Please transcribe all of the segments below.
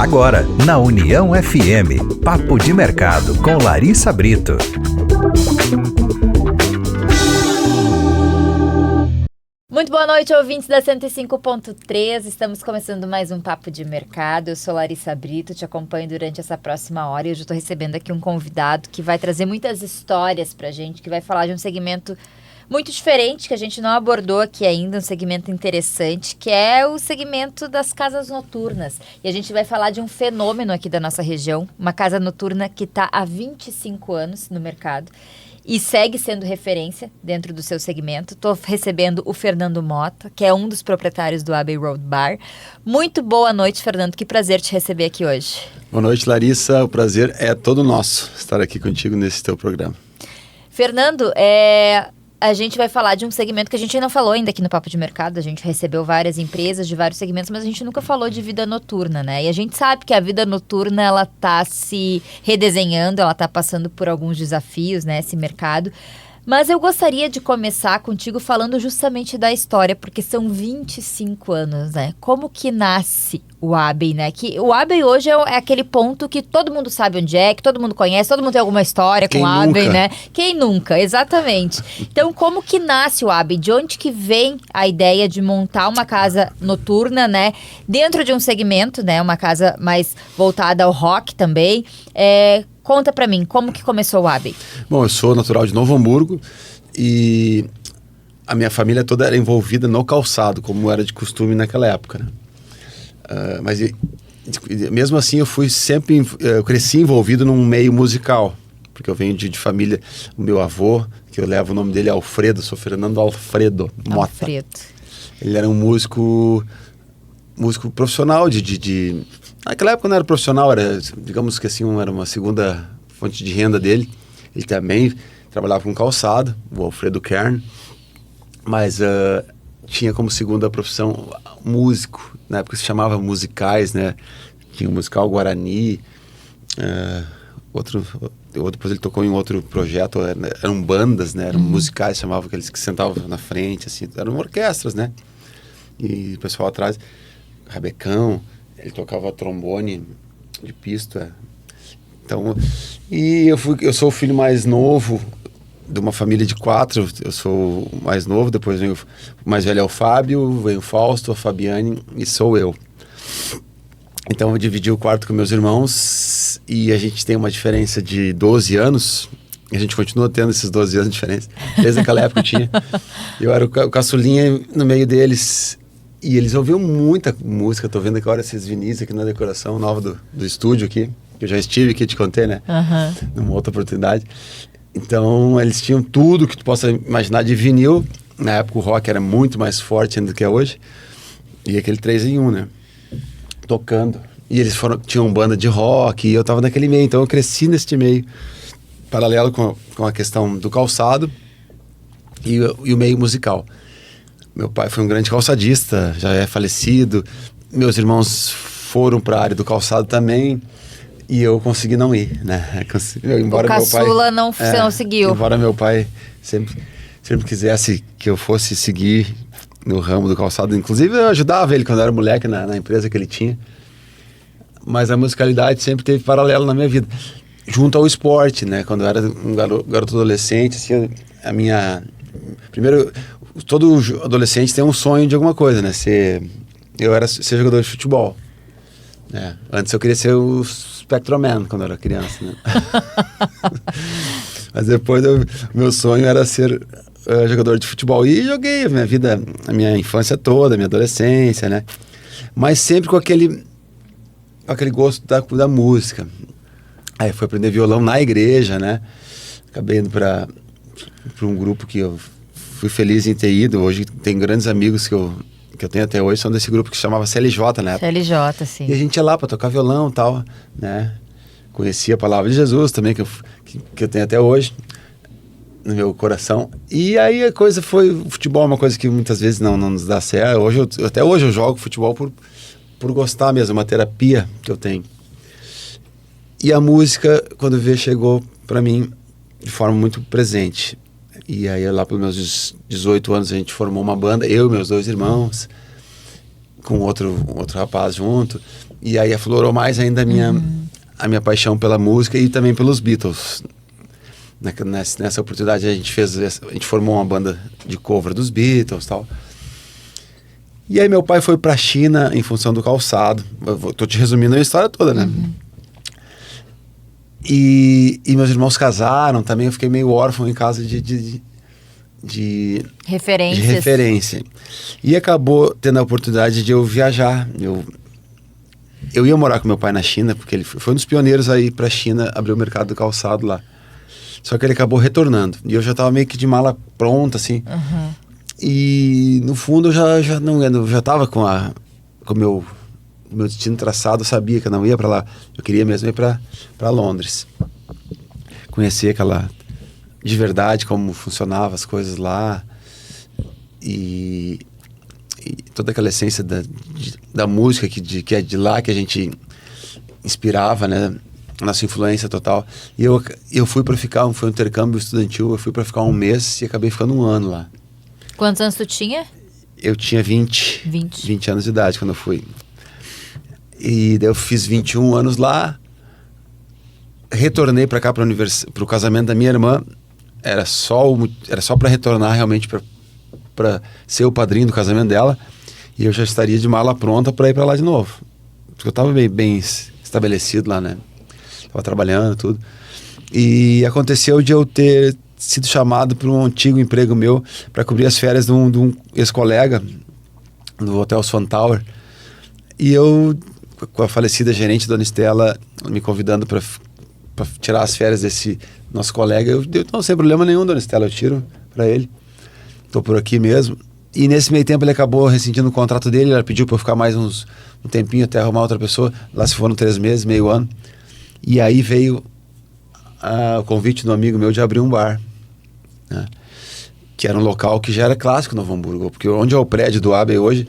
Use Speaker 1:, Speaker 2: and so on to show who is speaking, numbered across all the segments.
Speaker 1: Agora, na União FM, Papo de Mercado com Larissa Brito.
Speaker 2: Muito boa noite, ouvintes da 105.3. Estamos começando mais um Papo de Mercado. Eu sou Larissa Brito, te acompanho durante essa próxima hora e hoje eu estou recebendo aqui um convidado que vai trazer muitas histórias pra gente, que vai falar de um segmento muito diferente, que a gente não abordou aqui ainda, um segmento interessante, que é o segmento das casas noturnas. E a gente vai falar de um fenômeno aqui da nossa região, uma casa noturna que está há 25 anos no mercado e segue sendo referência dentro do seu segmento. Estou recebendo o Fernando Mota, que é um dos proprietários do Abbey Road Bar. Muito boa noite, Fernando. Que prazer te receber aqui hoje.
Speaker 3: Boa noite, Larissa. O prazer é todo nosso estar aqui contigo nesse teu programa.
Speaker 2: Fernando, a gente vai falar de um segmento que a gente não falou ainda aqui no Papo de Mercado. A gente recebeu várias empresas de vários segmentos, mas a gente nunca falou de vida noturna, né? E a gente sabe que a vida noturna, ela tá se redesenhando, ela tá passando por alguns desafios, né? Esse mercado. Mas eu gostaria de começar contigo falando justamente da história, porque são 25 anos, né? Como que nasce o Abbey, né? Que o Abbey hoje é aquele ponto que todo mundo sabe onde é, que todo mundo conhece, todo mundo tem alguma história com o Abbey, né? Quem nunca? Exatamente. Então, como que nasce o Abbey? De onde que vem a ideia de montar uma casa noturna, né? Dentro de um segmento, né? Uma casa mais voltada ao rock também. Conta pra mim, como que começou o Abbey?
Speaker 3: Bom, eu sou natural de Novo Hamburgo e a minha família toda era envolvida no calçado, como era de costume naquela época, né? Mas mesmo assim eu cresci envolvido num meio musical, porque eu venho de família, o meu avô, que eu levo o nome dele Alfredo, sou Fernando Alfredo Mota.
Speaker 2: Alfredo.
Speaker 3: Ele era um músico profissional naquela época não era profissional, era, digamos que assim, era uma segunda fonte de renda dele. Ele também trabalhava com calçado, o Alfredo Kern, mas tinha como segunda profissão músico. Na época se chamava musicais, né? Tinha o musical Guarani, depois ele tocou em outro projeto, eram bandas, né? Eram musicais, chamavam aqueles que sentavam na frente, assim, eram orquestras, né? E o pessoal atrás, rabecão, ele tocava trombone de pista. Então, e eu sou o filho mais novo de uma família de 4. Eu sou o mais novo, depois vem o mais velho é o Fábio, vem o Fausto, a Fabiane e sou eu. Então eu dividi o quarto com meus irmãos e a gente tem uma diferença de 12 anos. A gente continua tendo esses 12 anos de diferença. Desde aquela época eu tinha. Eu era o caçulinha no meio deles. E eles ouviam muita música. Tô vendo agora esses vinis aqui na decoração nova do estúdio aqui. Que eu já estive aqui, te contei, né? Numa outra oportunidade. Então, eles tinham tudo que tu possa imaginar de vinil. Na época o rock era muito mais forte ainda do que é hoje. E aquele 3 em 1, né? Tocando. E eles tinham banda de rock e eu tava naquele meio. Então eu cresci neste meio. Paralelo com a questão do calçado e o meio musical. Meu pai foi um grande calçadista, já é falecido. Meus irmãos foram para a área do calçado também. E eu consegui não ir, né?
Speaker 2: Embora o caçula não seguiu.
Speaker 3: Embora meu pai sempre quisesse que eu fosse seguir no ramo do calçado. Inclusive eu ajudava ele quando eu era moleque na empresa que ele tinha. Mas a musicalidade sempre teve paralelo na minha vida. Junto ao esporte, né? Quando eu era um garoto adolescente, assim, Primeiro, todo adolescente tem um sonho de alguma coisa, né? Ser jogador de futebol. Né? Antes eu queria ser o Spectroman quando eu era criança, né? Mas depois meu sonho era ser jogador de futebol. E joguei a minha infância toda, a minha adolescência, né? Mas sempre com aquele gosto da música. Aí fui aprender violão na igreja, né? Acabei indo para um grupo que eu fui feliz em ter ido. Hoje tem grandes amigos que eu tenho até hoje, são desse grupo que se chamava CLJ, né?
Speaker 2: CLJ, sim.
Speaker 3: E a gente ia lá para tocar violão e tal, né? Conhecia a palavra de Jesus também, que eu tenho até hoje no meu coração. E aí a coisa foi... O futebol é uma coisa que muitas vezes não nos dá certo. Até hoje eu jogo futebol por gostar mesmo, uma terapia que eu tenho. E a música, quando veio, chegou para mim de forma muito presente. E aí lá pelos meus 18 anos a gente formou uma banda, eu e meus 2 irmãos. com outro rapaz junto. E aí aflorou mais ainda a minha paixão pela música e também pelos Beatles. Nessa oportunidade a gente formou uma banda de cover dos Beatles e tal. E aí meu pai foi pra China em função do calçado. Tô te resumindo a história toda, né? E meus irmãos casaram também, eu fiquei meio órfão em casa de referência. E acabou tendo a oportunidade de eu viajar. Eu ia morar com meu pai na China, porque ele foi um dos pioneiros aí pra China, abrir o mercado do calçado lá. Só que ele acabou retornando. E eu já tava meio que de mala pronta, assim. E no fundo eu já tava com o meu destino traçado, eu sabia que eu não ia pra lá. Eu queria mesmo ir pra Londres. Conhecer aquela... de verdade, como funcionavam as coisas lá. E toda aquela essência da música que é de lá, que a gente inspirava, né? Nossa influência total. E eu fui para ficar, foi um intercâmbio estudantil, eu fui para ficar um mês e acabei ficando um ano lá.
Speaker 2: Quantos anos tu tinha? Eu
Speaker 3: tinha 20 anos de idade quando eu fui. E daí eu fiz 21 anos lá, retornei para cá, para o casamento da minha irmã. Era só para retornar realmente para ser o padrinho do casamento dela, e eu já estaria de mala pronta para ir para lá de novo, porque eu estava bem estabelecido lá, né? Tava trabalhando, tudo. E aconteceu de eu ter sido chamado para um antigo emprego meu para cobrir as férias de um ex-colega do Hotel Swan Tower. E eu, com a falecida gerente, Dona Estela, me convidando para tirar as férias desse nosso colega, eu não, sem problema nenhum, Dona Estela, eu tiro para ele. Tô por aqui mesmo. E nesse meio tempo ele acabou rescindindo o contrato dele, ela pediu para eu ficar mais um tempinho até arrumar outra pessoa. Lá se foram 3 meses, meio ano. E aí veio o convite do amigo meu de abrir um bar, né? Que era um local que já era clássico no Novo Hamburgo, porque onde é o prédio do Abbey hoje,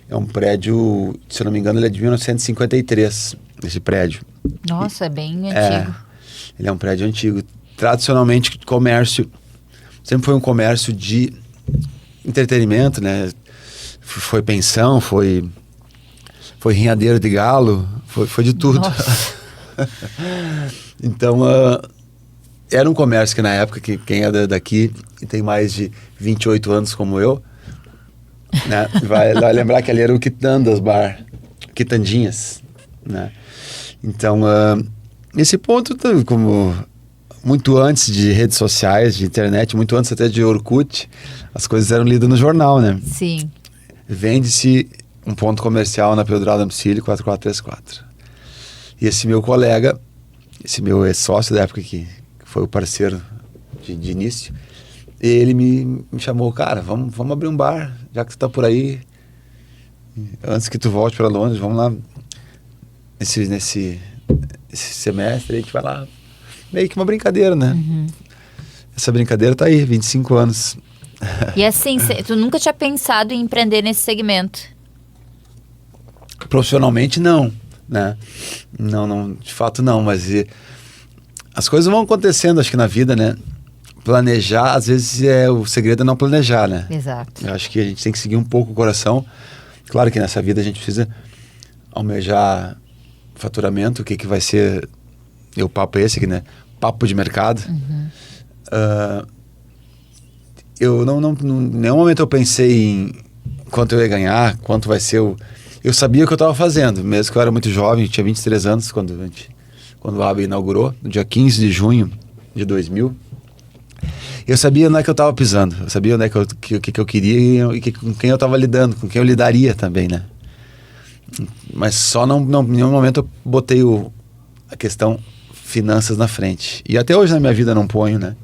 Speaker 3: é um prédio, se eu não me engano, ele é de 1953, esse prédio.
Speaker 2: Nossa, é bem antigo.
Speaker 3: Ele é um prédio antigo. Tradicionalmente, comércio, sempre foi um comércio de entretenimento, né? Foi pensão, foi rinhadeiro de galo, foi de tudo. Então, era um comércio que na época, que quem é daqui e tem mais de 28 anos como eu, né, vai lembrar que ali era o Quitandas Bar, Quitandinhas, né? Então, esse ponto, como muito antes de redes sociais, de internet, muito antes até de Orkut, as coisas eram lidas no jornal, né?
Speaker 2: Sim.
Speaker 3: Vende-se um ponto comercial na Pedro Aldo Ampsílio 4434. E esse meu colega, esse meu ex-sócio da época, que foi o parceiro de início, ele me chamou, cara, vamos abrir um bar, já que tu tá por aí, antes que tu volte para Londres, vamos lá, nesse semestre, a gente vai lá, meio que uma brincadeira, né? Essa brincadeira tá aí, 25 anos.
Speaker 2: E assim, tu nunca tinha pensado em empreender nesse segmento?
Speaker 3: Profissionalmente, não, né? Não, de fato não, mas as coisas vão acontecendo, acho que na vida, né? Planejar, às vezes, o segredo é não planejar, né?
Speaker 2: Exato.
Speaker 3: Eu acho que a gente tem que seguir um pouco o coração. Claro que nessa vida a gente precisa almejar faturamento, o que vai ser... O papo é esse aqui, né? Papo de mercado. Eu em nenhum momento eu pensei em quanto eu ia ganhar, quanto vai ser Eu sabia o que eu estava fazendo, mesmo que eu era muito jovem, tinha 23 anos quando o Abbey inaugurou, no dia 15 de junho de 2000. Eu sabia onde é que eu estava pisando, eu sabia onde é que eu queria e com quem eu estava lidando, com quem eu lidaria também, né? Mas só em nenhum momento eu botei a questão finanças na frente. E até hoje na minha vida não ponho, né?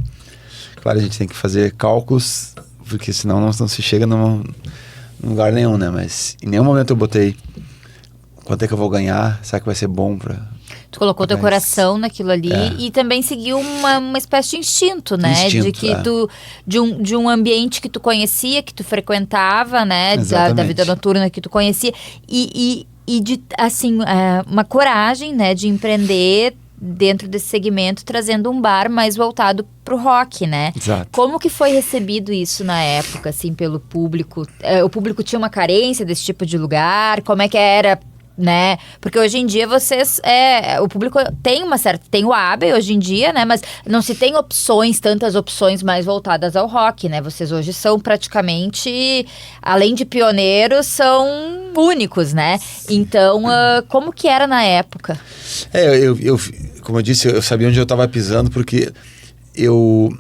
Speaker 3: Claro, a gente tem que fazer cálculos, porque senão não se chega num lugar nenhum, né? Mas em nenhum momento eu botei quanto é que eu vou ganhar, será que vai ser bom pra...
Speaker 2: Tu colocou teu coração naquilo ali e também seguiu uma espécie de instinto, né? De que de um ambiente que tu conhecia, que tu frequentava, né? Da vida noturna que tu conhecia. E de, assim, uma coragem, né? De empreender dentro desse segmento, trazendo um bar mais voltado pro rock, né?
Speaker 3: Exato.
Speaker 2: Como que foi recebido isso na época, assim, pelo público? O público tinha uma carência desse tipo de lugar? Como é que era, né? Porque hoje em dia vocês... o público tem uma certa... Tem o Abbey hoje em dia, né? Mas não se tem tantas opções mais voltadas ao rock, né? Vocês hoje são praticamente... Além de pioneiros, são únicos, né? Então, como que era na época?
Speaker 3: Como eu disse, eu sabia onde eu estava pisando, porque eu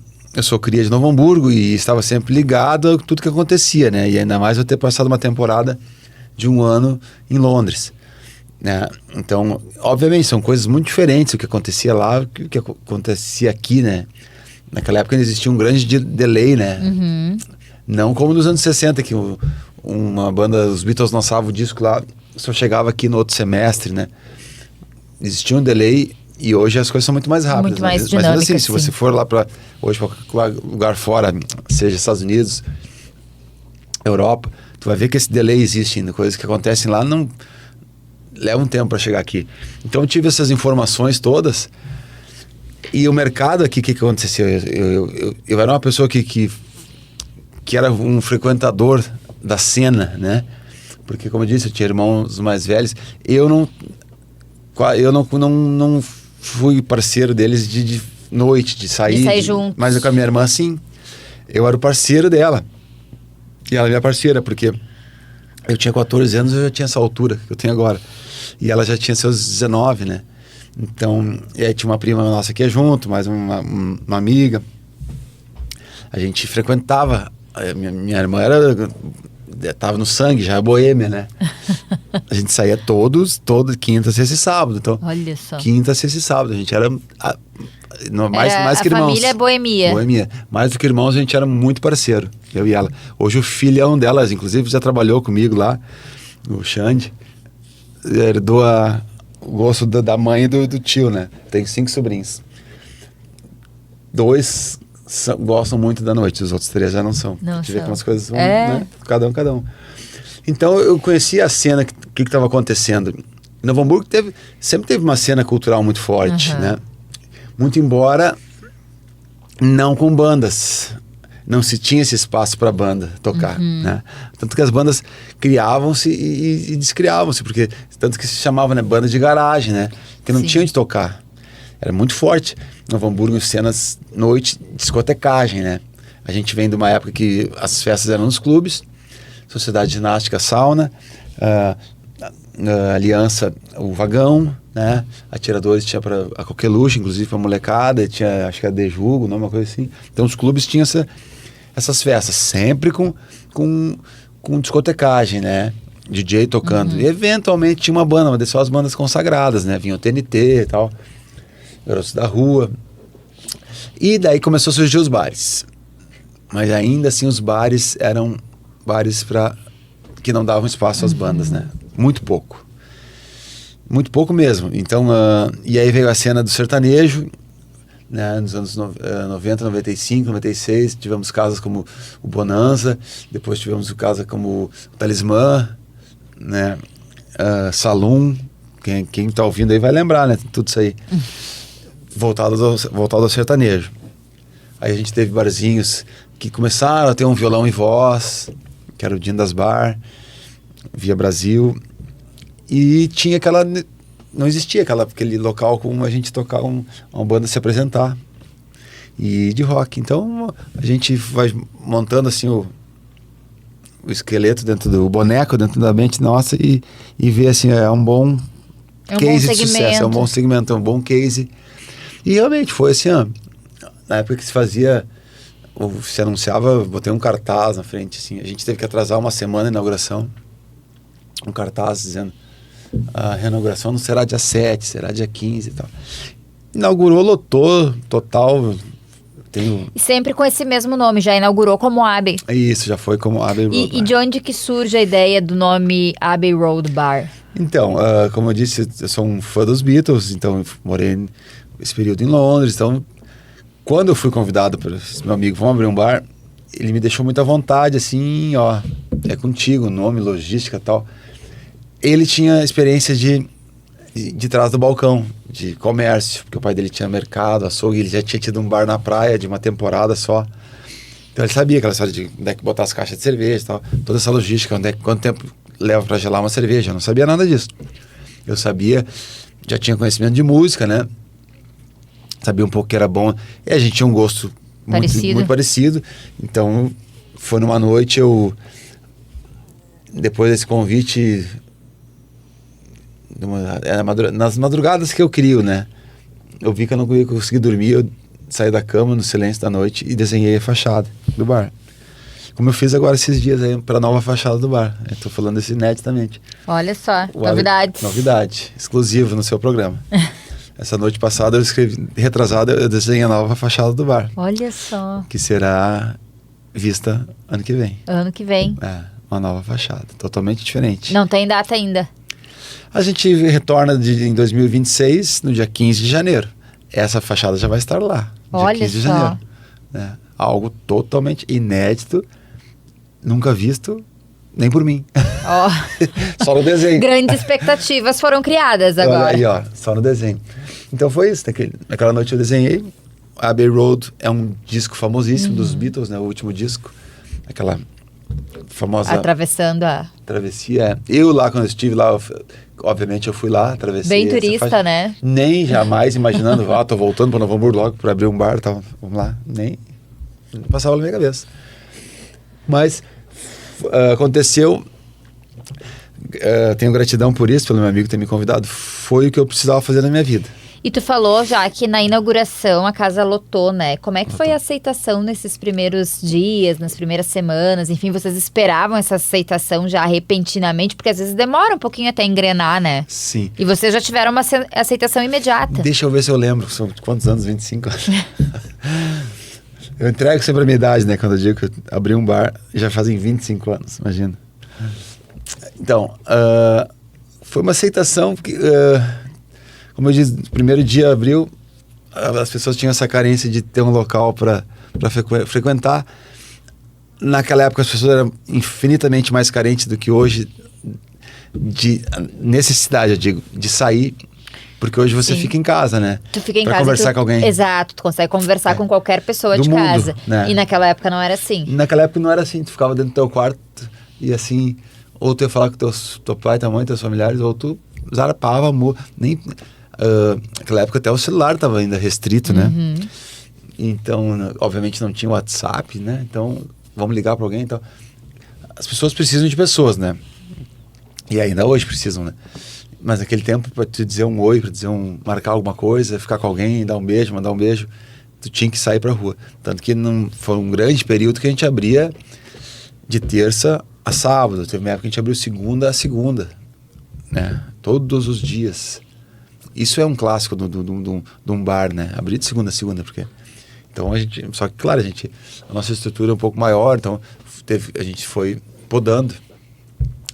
Speaker 3: sou cria de Novo Hamburgo e estava sempre ligado a tudo que acontecia, né? E ainda mais eu ter passado uma temporada de 1 ano em Londres, né? Então, obviamente, são coisas muito diferentes o que acontecia lá, o que acontecia aqui, né? Naquela época existia um grande delay, né?
Speaker 2: Uhum.
Speaker 3: Não como nos anos 60, que uma banda, os Beatles lançavam o disco lá, só chegava aqui no outro semestre, né? Existia um delay e hoje as coisas são muito mais rápidas.
Speaker 2: Muito mais
Speaker 3: mas
Speaker 2: dinâmicas,
Speaker 3: assim, se você for lá hoje para qualquer lugar fora, seja Estados Unidos, Europa, tu vai ver que esse delay existe ainda. Coisas que acontecem lá não levam um tempo para chegar aqui. Então eu tive essas informações todas. E o mercado aqui, o que acontecia? Eu era uma pessoa que era um frequentador da cena, né? Porque, como eu disse, eu tinha irmãos mais velhos. Eu não fui parceiro deles de noite, de sair
Speaker 2: juntos.
Speaker 3: Mas com a minha irmã, sim. Eu era o parceiro dela. E ela é minha parceira, porque eu tinha 14 anos, eu já tinha essa altura que eu tenho agora. E ela já tinha seus 19, né? Então, tinha uma prima nossa que ia junto, mais uma amiga. A gente frequentava. Minha irmã tava no sangue, já é boêmia, né? A gente saía toda quinta, sexta e sábado. Então,
Speaker 2: olha só.
Speaker 3: Quinta, sexta e sábado. A gente era mais que irmãos.
Speaker 2: A família é boemia.
Speaker 3: Boemia. Mais do que irmãos, a gente era muito parceiro, eu e ela. Hoje o filhão delas, inclusive, já trabalhou comigo lá, o Xande. Herdou o gosto da mãe e do tio, né? Tem 5 sobrinhos. 2 gostam muito da noite, os outros 3 já não são.
Speaker 2: Não
Speaker 3: Tive
Speaker 2: são.
Speaker 3: aquelas coisas, né? Cada um. Então eu conhecia a cena, o que estava acontecendo. Em Novo Hamburgo sempre teve uma cena cultural muito forte, né? Muito embora não com bandas. Não se tinha esse espaço para banda tocar, né? Tanto que as bandas criavam-se e descriavam-se, porque tanto que se chamava, né, banda de garagem, né? Que não tinha onde tocar. Era muito forte. Novo Hamburgo, cenas, noite, discotecagem, né? A gente vem de uma época que as festas eram nos clubes, Sociedade Ginástica, Sauna, Aliança, o Vagão, né? Atiradores tinha a Coqueluche, inclusive para molecada, tinha, acho que a Dejugo, uma coisa assim. Então os clubes tinham essas festas, sempre com discotecagem, né? DJ tocando. E eventualmente tinha uma banda, mas só as bandas consagradas, né? Vinha o TNT e tal, Garotos da Rua. E daí começou a surgir os bares. Mas ainda assim os bares eram bares que não davam espaço às bandas, né? Muito pouco. Muito pouco mesmo. Então, e aí veio a cena do sertanejo, né? Nos anos 90, 95, 96, tivemos casas como o Bonanza, depois tivemos casas como o Talismã, né? Saloon, quem tá ouvindo aí vai lembrar, né? Tudo isso aí. Voltado ao sertanejo. Aí a gente teve barzinhos que começaram a ter um violão e voz, que era o Dindas Bar, Via Brasil, e tinha não existia aquele local como a gente tocar uma banda se apresentar, e de rock. Então a gente vai montando assim o esqueleto dentro do boneco, dentro da mente nossa, e vê assim, é um bom case de sucesso, é um bom segmento, é um bom case. E realmente foi assim, na época que se fazia, ou se anunciava, botei um cartaz na frente, assim, a gente teve que atrasar uma semana a inauguração, um cartaz dizendo, a reinauguração não será dia 7, será dia 15 e tal. Inaugurou, lotou, total.
Speaker 2: E sempre com esse mesmo nome, já inaugurou como Abbey.
Speaker 3: Isso, já foi como Abbey Road Bar.
Speaker 2: E de onde que surge a ideia do nome Abbey Road Bar?
Speaker 3: Então, como eu disse, eu sou um fã dos Beatles, então morei esse período em Londres, então quando eu fui convidado por esse meu amigo, vamos abrir um bar, ele me deixou muita vontade, assim, ó, é contigo, nome, logística e tal. Ele tinha experiência de de trás do balcão, de comércio, porque o pai dele tinha mercado, açougue, ele já tinha tido um bar na praia de uma temporada só. Então ele sabia aquela história de onde é que botar as caixas de cerveja e tal, toda essa logística, quanto tempo leva para gelar uma cerveja, eu não sabia nada disso. Eu sabia, já tinha conhecimento de música, né? Sabia um pouco que era bom, e a gente tinha um gosto muito parecido, então foi numa noite, depois desse convite, nas madrugadas que eu crio, né? Eu vi que eu não ia conseguir dormir, eu saí da cama no silêncio da noite e desenhei a fachada do bar. Como eu fiz agora esses dias aí para a nova fachada do bar. Eu tô falando isso ineditamente.
Speaker 2: Olha só, novidades.
Speaker 3: Novidade, exclusivo no seu programa. Essa noite passada eu escrevi, retrasada, eu desenhei a nova fachada do bar.
Speaker 2: Olha só.
Speaker 3: Que será vista ano que vem.
Speaker 2: Ano que vem.
Speaker 3: Uma nova fachada, totalmente diferente.
Speaker 2: Não tem data ainda.
Speaker 3: A gente retorna em 2026, no dia 15 de janeiro. Essa fachada já vai estar lá, dia 15 de janeiro. Né? Algo totalmente inédito, nunca visto, nem por mim. Só no desenho.
Speaker 2: Grandes expectativas foram criadas agora.
Speaker 3: Olha aí, só no desenho. Então foi isso, naquela noite eu desenhei. Abbey Road é um disco famosíssimo dos Beatles, né? O último disco. Aquela famosa...
Speaker 2: Atravessando a...
Speaker 3: Travessia. Eu lá, quando eu estive lá, obviamente eu fui lá, atravessei.
Speaker 2: Bem turista, né?
Speaker 3: Nem jamais imaginando, tô voltando para Novo Hamburgo logo para abrir um bar, tá, vamos lá. Nem passava na minha cabeça. Mas aconteceu, tenho gratidão por isso, pelo meu amigo ter me convidado, foi o que eu precisava fazer na minha vida.
Speaker 2: E tu falou já que na inauguração a casa lotou, né? Como é que foi a aceitação nesses primeiros dias, nas primeiras semanas? Enfim, vocês esperavam essa aceitação já repentinamente? Porque às vezes demora um pouquinho até engrenar, né?
Speaker 3: Sim.
Speaker 2: E vocês já tiveram uma aceitação imediata.
Speaker 3: Deixa eu ver se eu lembro. São quantos anos? 25 anos. Eu entrego sempre a minha idade, né? Quando eu digo que eu abri um bar, já fazem 25 anos, imagina. Então, foi uma aceitação porque... como eu disse, no primeiro dia abriu, as pessoas tinham essa carência de ter um local para frequentar. Naquela época as pessoas eram infinitamente mais carentes do que hoje de necessidade, eu digo, de sair, porque hoje você fica em casa, né?
Speaker 2: Tu fica em
Speaker 3: pra
Speaker 2: casa.
Speaker 3: Conversar com alguém.
Speaker 2: Exato, tu consegue conversar com qualquer pessoa
Speaker 3: do
Speaker 2: de
Speaker 3: mundo,
Speaker 2: casa.
Speaker 3: né?
Speaker 2: E naquela época não era assim.
Speaker 3: Naquela época não era assim, tu ficava dentro do teu quarto e assim, ou tu ia falar com teu pai, tua mãe, teus familiares, ou tu zarpava, nem... naquela época até o celular estava ainda restrito, né? Então, obviamente não tinha WhatsApp, né? Então, vamos ligar para alguém. Então, as pessoas precisam de pessoas, né? E ainda hoje precisam, né? Mas naquele tempo, para te dizer um oi, para dizer marcar alguma coisa, ficar com alguém, dar um beijo, mandar um beijo, tu tinha que sair para rua. Tanto que foi um grande período que a gente abria de terça a sábado. Teve uma época que a gente abriu segunda a segunda, né? Todos os dias. Isso é um clássico de um bar, né? Abrir de segunda a segunda, porque... Então, só que, claro, a nossa estrutura é um pouco maior, então a gente foi podando.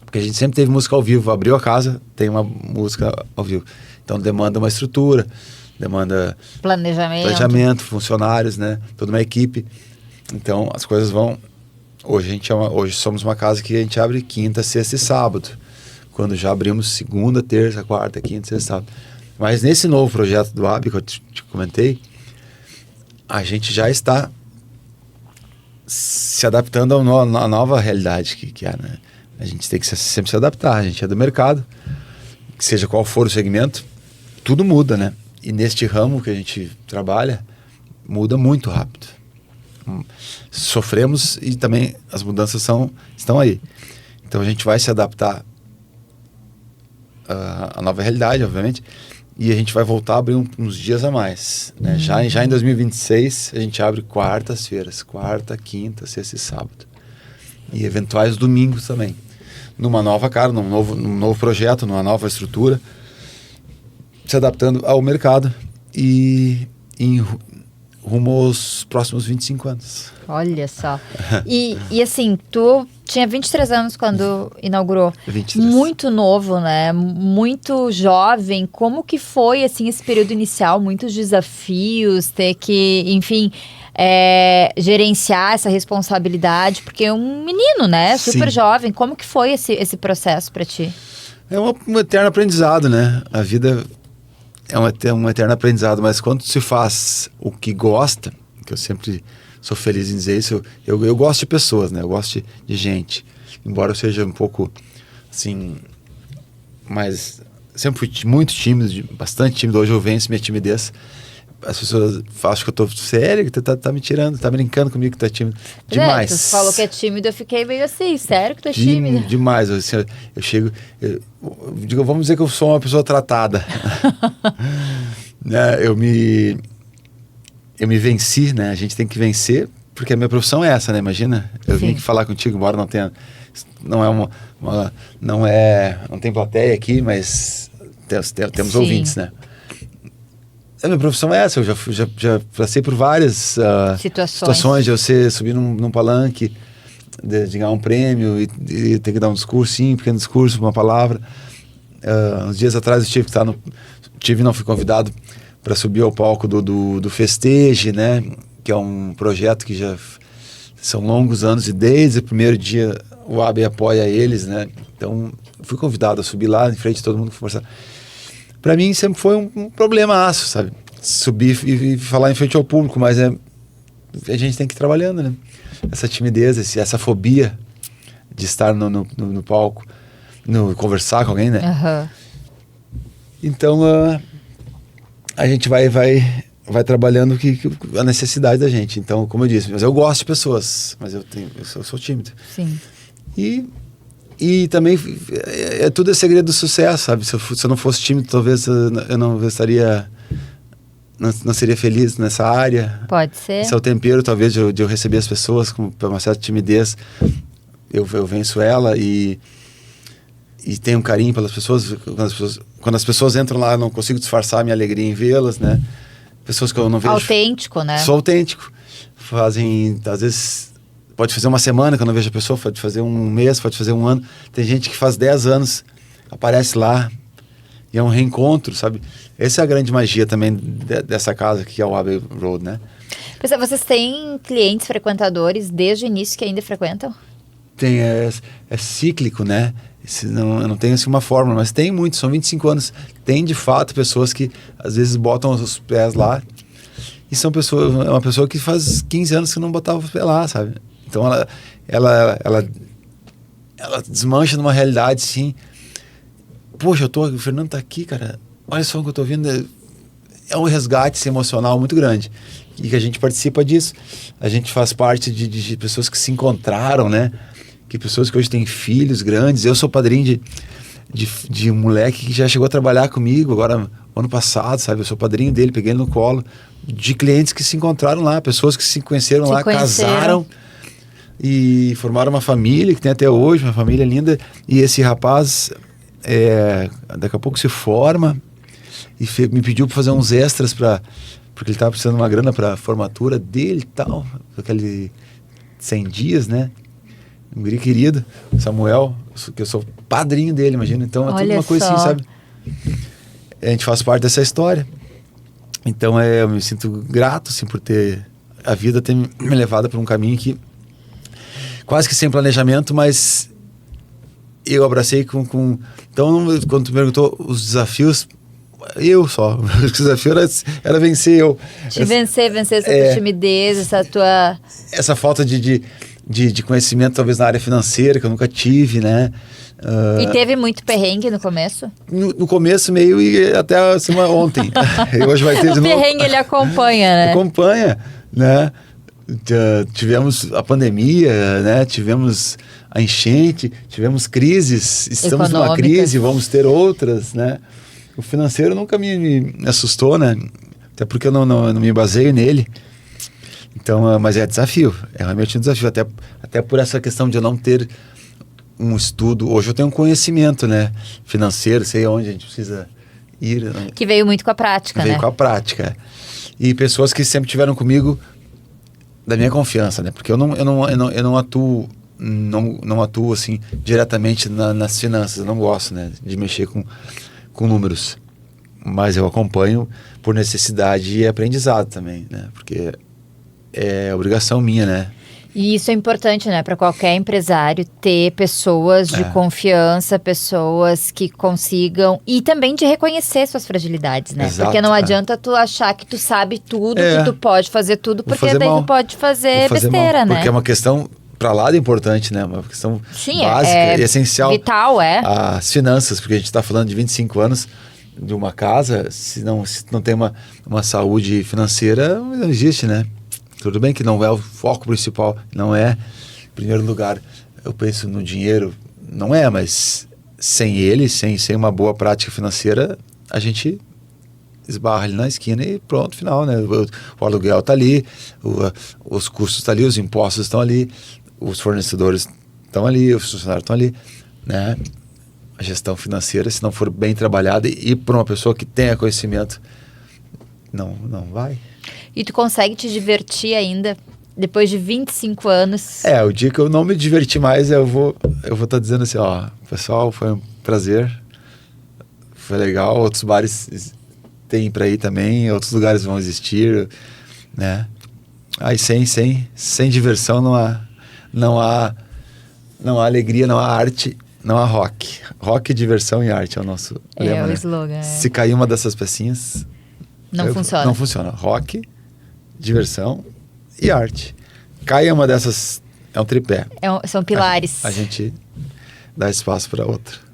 Speaker 3: Porque a gente sempre teve música ao vivo. Abriu a casa, tem uma música ao vivo. Então, demanda uma estrutura, demanda... Planejamento, funcionários, né? Toda uma equipe. Então, as coisas vão... Hoje somos uma casa que a gente abre quinta, sexta e sábado. Quando já abrimos segunda, terça, quarta, quinta, sexta e sábado. Mas nesse novo projeto do AB que eu te comentei, a gente já está se adaptando à nova realidade que é, né? A gente tem que sempre se adaptar, a gente é do mercado, que seja qual for o segmento, tudo muda, né? E neste ramo que a gente trabalha, muda muito rápido. Sofremos e também as mudanças estão aí. Então a gente vai se adaptar à nova realidade, obviamente, e a gente vai voltar a abrir uns dias a mais, né? Já em 2026 a gente abre quartas-feiras, quarta, quinta, sexta e sábado, e eventuais domingos também, numa nova cara, num novo projeto, numa nova estrutura, se adaptando ao mercado e rumo aos próximos 25 anos.
Speaker 2: Olha só. E assim, tu tinha 23 anos quando inaugurou.
Speaker 3: 23.
Speaker 2: Muito novo, né? Muito jovem. Como que foi, assim, esse período inicial? Muitos desafios, ter que, enfim, gerenciar essa responsabilidade. Porque é um menino, né? Super
Speaker 3: Sim.
Speaker 2: jovem. Como que foi esse processo para ti?
Speaker 3: É um eterno aprendizado, né? A vida é um eterno aprendizado, mas quando se faz o que gosta, que eu sempre sou feliz em dizer isso, eu gosto de pessoas, né? Eu gosto de gente. Embora eu seja um pouco, assim, mas sempre fui muito tímido, bastante tímido. Hoje eu venço minha timidez. As pessoas acham que eu tô sério, que tá me tirando, tá brincando comigo que tá tímido. Demais.
Speaker 2: Tu falou que é tímido, eu fiquei meio assim, sério que tu é tímido?
Speaker 3: Demais. Assim, eu chego, digo, vamos dizer que eu sou uma pessoa tratada. Né? Eu me venci, né? A gente tem que vencer, porque a minha profissão é essa, né? Imagina, eu vim aqui falar contigo, embora não tenha, não tem plateia aqui, mas temos ouvintes, né? A minha profissão é essa, eu já passei por várias situações de eu subir num palanque, de ganhar um prêmio e ter que dar um discursinho, um pequeno discurso, uma palavra. Uns dias atrás eu não fui convidado para subir ao palco do Festeje, né? Que é um projeto que já são longos anos e desde o primeiro dia o AB apoia eles, né? Então fui convidado a subir lá em frente de todo mundo conversar. Para mim sempre foi um problemaço, sabe? Subir e falar em frente ao público, mas a gente tem que ir trabalhando, né? Essa timidez, essa fobia de estar no palco, conversar com alguém, né?
Speaker 2: Uhum.
Speaker 3: Então a gente vai trabalhando a necessidade da gente. Então, como eu disse, mas eu gosto de pessoas, mas eu sou tímido.
Speaker 2: Sim.
Speaker 3: E também tudo é segredo do sucesso, sabe? Se eu não fosse tímido, talvez eu não estaria, não seria feliz nessa área.
Speaker 2: Pode ser.
Speaker 3: Esse é o tempero, talvez, de eu receber as pessoas com uma certa timidez. Eu venço ela e tenho um carinho pelas pessoas. Quando as pessoas entram lá, eu não consigo disfarçar a minha alegria em vê-las, né? Pessoas que eu não vejo.
Speaker 2: Autêntico, né?
Speaker 3: Sou autêntico. Fazem, às vezes, pode fazer uma semana que eu não vejo a pessoa, pode fazer um mês, pode fazer um ano. Tem gente que faz 10 anos, aparece lá, e é um reencontro, sabe? Essa é a grande magia também dessa casa aqui, que é o Abbey Road, né?
Speaker 2: Pessoal, vocês têm clientes frequentadores desde o início que ainda frequentam?
Speaker 3: Tem, é cíclico, né? Eu não tenho assim uma fórmula, mas tem muito, são 25 anos. Tem de fato pessoas que às vezes botam os pés lá e são pessoas, é uma pessoa que faz 15 anos que não botava os pés lá, sabe? Então ela desmancha numa realidade assim. Poxa, o Fernando tá aqui, cara. Olha só o que eu tô vendo. É um resgate assim, emocional muito grande. E que a gente participa disso. A gente faz parte de pessoas que se encontraram, né? Que pessoas que hoje têm filhos grandes. Eu sou padrinho de um moleque que já chegou a trabalhar comigo agora ano passado, sabe? Eu sou padrinho dele, peguei ele no colo. De clientes que se encontraram lá, pessoas que se conheceram lá, casaram e formaram uma família que tem até hoje, uma família linda. E esse rapaz daqui a pouco se forma e me pediu para fazer uns extras porque ele estava precisando de uma grana para a formatura dele e tal, aquele 100 dias, né? Um guri querido, Samuel, que eu sou padrinho dele, imagina. Então é tudo uma coisa assim, sabe? A gente faz parte dessa história. Então eu me sinto grato, assim, por ter a vida ter me levado para um caminho que quase que sem planejamento, mas eu abracei com... Então, quando tu perguntou os desafios, eu só. O desafio era vencer eu.
Speaker 2: Vencer essa tua timidez, essa
Speaker 3: falta de conhecimento, talvez, na área financeira, que eu nunca tive, né?
Speaker 2: E teve muito perrengue no começo?
Speaker 3: No começo, meio, e até ontem. E hoje vai ter de novo.
Speaker 2: O perrengue, ele acompanha, né?
Speaker 3: Acompanha, né? Tivemos a pandemia, né? Tivemos a enchente, tivemos crises, estamos numa crise, vamos ter outras, né? O financeiro nunca me assustou, né? Até porque eu não me baseio nele. Então, mas é desafio, é realmente um desafio, até por essa questão de eu não ter um estudo. Hoje eu tenho um conhecimento, né, financeiro, sei onde a gente precisa ir.
Speaker 2: Que veio muito com a prática, né?
Speaker 3: Veio com a prática. E pessoas que sempre tiveram comigo da minha confiança, né? Porque eu não atuo assim diretamente nas finanças, eu não gosto, né, de mexer com números. Mas eu acompanho por necessidade e aprendizado também, né? Porque é obrigação minha, né?
Speaker 2: E isso é importante, né, para qualquer empresário ter pessoas de confiança, pessoas que consigam e também de reconhecer suas fragilidades, né?
Speaker 3: Exato,
Speaker 2: porque não adianta tu achar que tu sabe tudo, que tu pode fazer tudo, porque
Speaker 3: fazer
Speaker 2: daí
Speaker 3: mal.
Speaker 2: tu pode fazer besteira,
Speaker 3: mal,
Speaker 2: né?
Speaker 3: Porque é uma questão para lá de importante, né? Uma questão básica e essencial.
Speaker 2: Vital,
Speaker 3: As finanças, porque a gente está falando de 25 anos de uma casa, se não tem uma saúde financeira, não existe, né? Tudo bem que não é o foco principal, não é em primeiro lugar. Eu penso no dinheiro, não é, mas sem ele, sem uma boa prática financeira, a gente esbarra ali na esquina e pronto, final, né? O aluguel está ali, os custos estão ali, os impostos estão ali, os fornecedores estão ali, os funcionários estão ali, né? A gestão financeira, se não for bem trabalhada e por uma pessoa que tenha conhecimento, não vai.
Speaker 2: E tu consegue te divertir ainda depois de 25 anos?
Speaker 3: O dia que eu não me divertir mais, eu vou estar dizendo assim, ó, pessoal, foi um prazer, foi legal, outros bares tem para ir também, outros lugares vão existir, né? Aí sem diversão não há alegria, não há arte, não há rock. Rock, diversão e arte é o nosso lema,
Speaker 2: o
Speaker 3: né?
Speaker 2: slogan.
Speaker 3: Se cair uma dessas pecinhas...
Speaker 2: funciona.
Speaker 3: Não funciona. Rock, diversão e arte. Cai uma dessas, é um tripé.
Speaker 2: São pilares.
Speaker 3: A gente dá espaço para outra.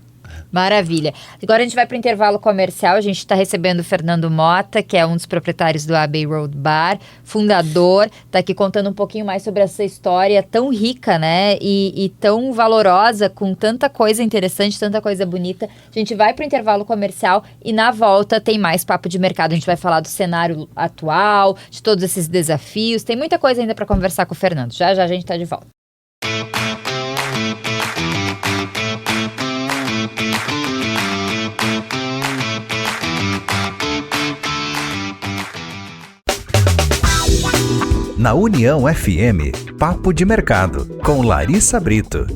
Speaker 2: Maravilha. Agora a gente vai para o intervalo comercial. A gente está recebendo o Fernando Mota, que é um dos proprietários do Abbey Road Bar, fundador. Está aqui contando um pouquinho mais sobre essa história tão rica, né? E tão valorosa, com tanta coisa interessante, tanta coisa bonita. A gente vai para o intervalo comercial e na volta tem mais papo de mercado. A gente vai falar do cenário atual, de todos esses desafios. Tem muita coisa ainda para conversar com o Fernando. Já a gente está de volta.
Speaker 1: Na União FM, Papo de Mercado, com Larissa Brito.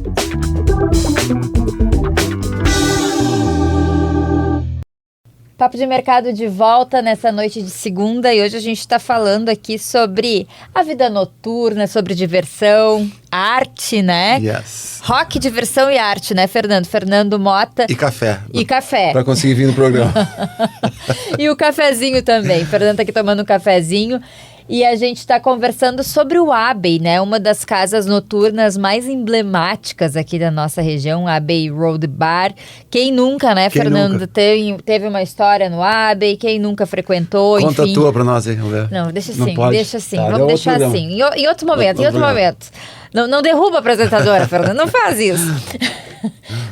Speaker 2: Papo de Mercado de volta nessa noite de segunda e hoje a gente está falando aqui sobre a vida noturna, sobre diversão, arte, né?
Speaker 3: Yes.
Speaker 2: Rock, diversão e arte, né, Fernando? Fernando Mota.
Speaker 3: E café.
Speaker 2: E café.
Speaker 3: Para conseguir vir no programa.
Speaker 2: E o cafezinho também. Fernando tá aqui tomando um cafezinho. E a gente está conversando sobre o Abbey, né? Uma das casas noturnas mais emblemáticas aqui da nossa região, Abbey Road Bar. Quem nunca, né, Fernando? Teve uma história no Abbey, quem nunca frequentou,
Speaker 3: Conta
Speaker 2: enfim.
Speaker 3: a tua para nós aí, vamos ver.
Speaker 2: Não, deixa
Speaker 3: Não
Speaker 2: assim,
Speaker 3: pode?
Speaker 2: deixa assim.
Speaker 3: Tá,
Speaker 2: Vamos deixar assim. Em outro momento, Não derruba a apresentadora, Fernando, não faz isso.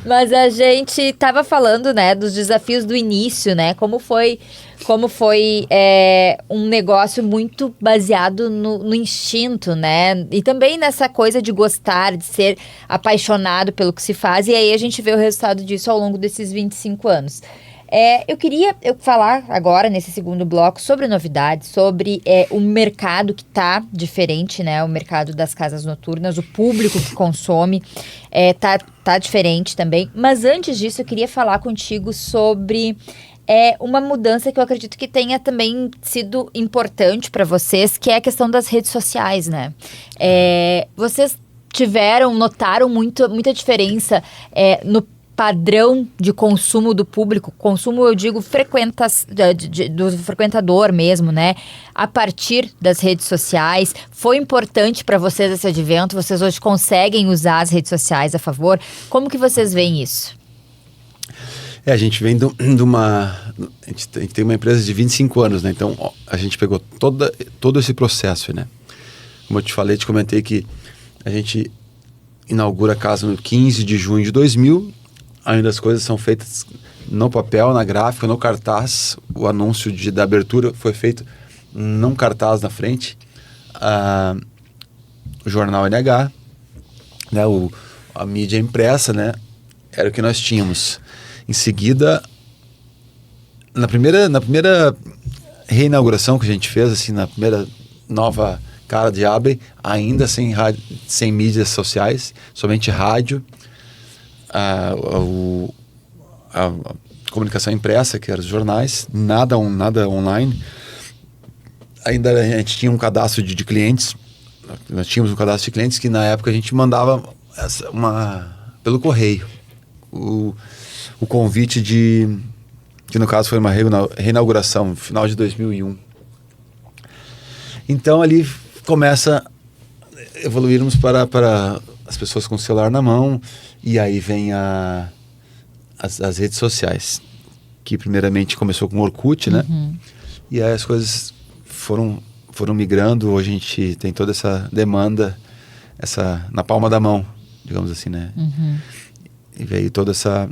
Speaker 2: Mas a gente estava falando, né, dos desafios do início, né? Como foi um negócio muito baseado no instinto, né? E também nessa coisa de gostar, de ser apaixonado pelo que se faz. E aí a gente vê o resultado disso ao longo desses 25 anos. Eu queria falar agora, nesse segundo bloco, sobre novidades, sobre o mercado que está diferente, né? O mercado das casas noturnas, o público que consome tá diferente também. Mas antes disso, eu queria falar contigo sobre uma mudança que eu acredito que tenha também sido importante para vocês, que é a questão das redes sociais, né? Vocês notaram muita diferença no padrão de consumo do público, consumo, eu digo, do frequentador mesmo, né? A partir das redes sociais. Foi importante para vocês esse advento? Vocês hoje conseguem usar as redes sociais a favor? Como que vocês veem isso?
Speaker 3: A gente vem de uma... A gente tem uma empresa de 25 anos, né? Então, a gente pegou todo esse processo, né? Como eu te comentei que a gente inaugura a casa no 15 de junho de 2000. Ainda as coisas são feitas no papel, na gráfica, no cartaz. O anúncio da abertura foi feito num cartaz na frente. O jornal NH, né? A mídia impressa, né? Era o que nós tínhamos. Em seguida, na primeira reinauguração que a gente fez, assim, na primeira nova cara de Abbey, ainda sem mídias sociais, somente rádio, a comunicação impressa, que eram os jornais, nada online. Ainda a gente tinha um cadastro de clientes nós tínhamos um cadastro de clientes que na época a gente mandava pelo correio o convite que no caso foi uma reinauguração no final de 2001. Então ali começa a evoluirmos para as pessoas com o celular na mão, e aí vem as redes sociais, que primeiramente começou com o Orkut, né? E aí as coisas foram migrando. Hoje a gente tem toda essa demanda na palma da mão, digamos assim, né? E veio toda essa...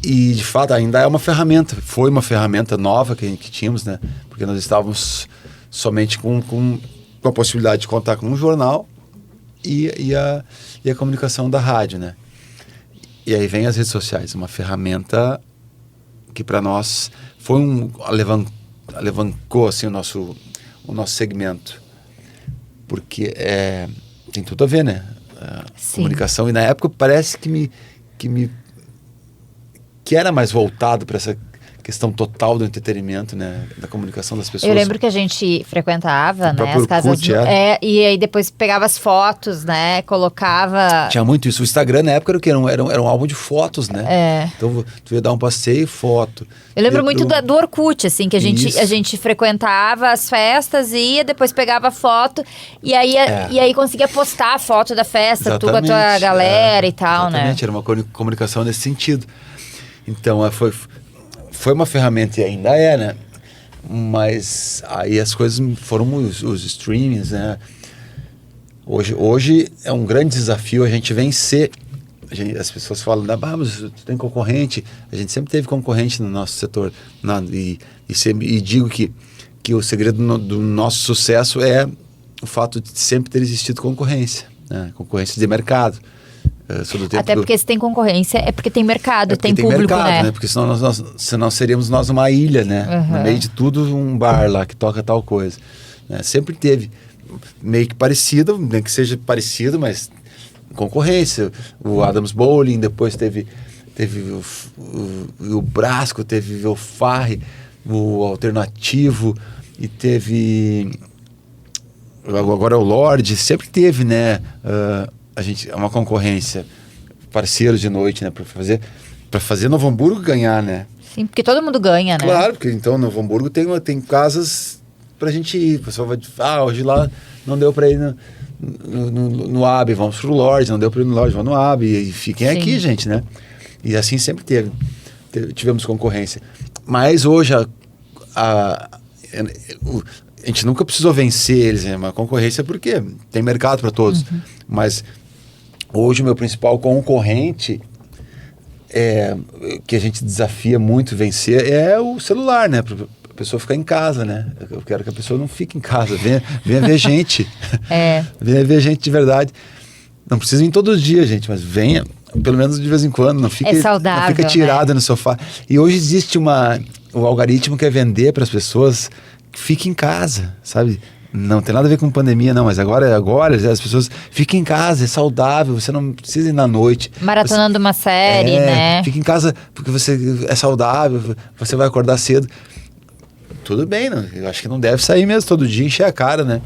Speaker 3: E de fato ainda é uma ferramenta, foi uma ferramenta nova que tínhamos, né? Porque nós estávamos somente com a possibilidade de contar com um jornal e a comunicação da rádio, né? E aí vem as redes sociais, uma ferramenta que para nós foi alavancou assim, o nosso segmento, porque tem tudo a ver, né? A comunicação, e na época parece que era mais voltado para essa questão total do entretenimento, né? Da comunicação das pessoas.
Speaker 2: Eu lembro que a gente frequentava, né? As casas.
Speaker 3: Orkut,
Speaker 2: e aí depois pegava as fotos, né? Colocava.
Speaker 3: Tinha muito isso. O Instagram na época era um álbum de fotos, né? Então tu ia dar um passeio, foto.
Speaker 2: Eu lembro muito do Orkut, assim, que a gente frequentava as festas, ia, depois pegava a foto e aí conseguia postar a foto da festa, tu com a tua galera e tal,
Speaker 3: exatamente,
Speaker 2: né?
Speaker 3: Era uma comunicação nesse sentido. Então, foi uma ferramenta, e ainda é, né? Mas aí as coisas foram os streamings, né? Hoje é um grande desafio a gente vencer. As pessoas falam, mas tu tem concorrente. A gente sempre teve concorrente no nosso setor. E digo que o segredo do nosso sucesso é o fato de sempre ter existido concorrência, né? Concorrência de mercado.
Speaker 2: Até porque se tem concorrência é porque tem mercado, tem público, mercado, né?
Speaker 3: Porque senão seríamos nós uma ilha, né? No meio de tudo, um bar lá que toca tal coisa, né? Sempre teve meio que parecido, nem que seja parecido, mas concorrência. O Adams Bowling, depois teve o Brasco, teve o Farre, o Alternativo, e teve agora o Lorde. Sempre teve, né? A gente é uma concorrência, parceiros de noite, né? Para fazer Novo Hamburgo ganhar, né?
Speaker 2: Sim, porque todo mundo ganha, né?
Speaker 3: Claro, porque então Novo Hamburgo tem casas pra gente ir. O pessoal vai hoje lá não deu pra ir no AB, vamos pro Lorde, não deu pra ir no Lorde, vamos no AB, e fiquem aqui, gente, né? E assim sempre tivemos concorrência. Mas hoje a gente nunca precisou vencer eles, né? Uma concorrência porque tem mercado para todos. Mas hoje o meu principal concorrente que a gente desafia muito vencer é o celular, né? Para a pessoa ficar em casa, né? Eu quero que a pessoa não fique em casa, venha ver gente. Venha ver gente de verdade. Não precisa vir todos os dias, gente, mas venha pelo menos de vez em quando, não fique,
Speaker 2: saudável,
Speaker 3: não fica tirada, né? No sofá. E hoje existe o algoritmo que é vender para as pessoas que fiquem em casa, sabe? Não tem nada a ver com pandemia, não, mas agora as pessoas fiquem em casa, é saudável, você não precisa ir na noite.
Speaker 2: Maratonando uma série, né?
Speaker 3: Fica em casa porque você é saudável, você vai acordar cedo. Tudo bem, né? Eu acho que não deve sair mesmo todo dia, encher a cara, né?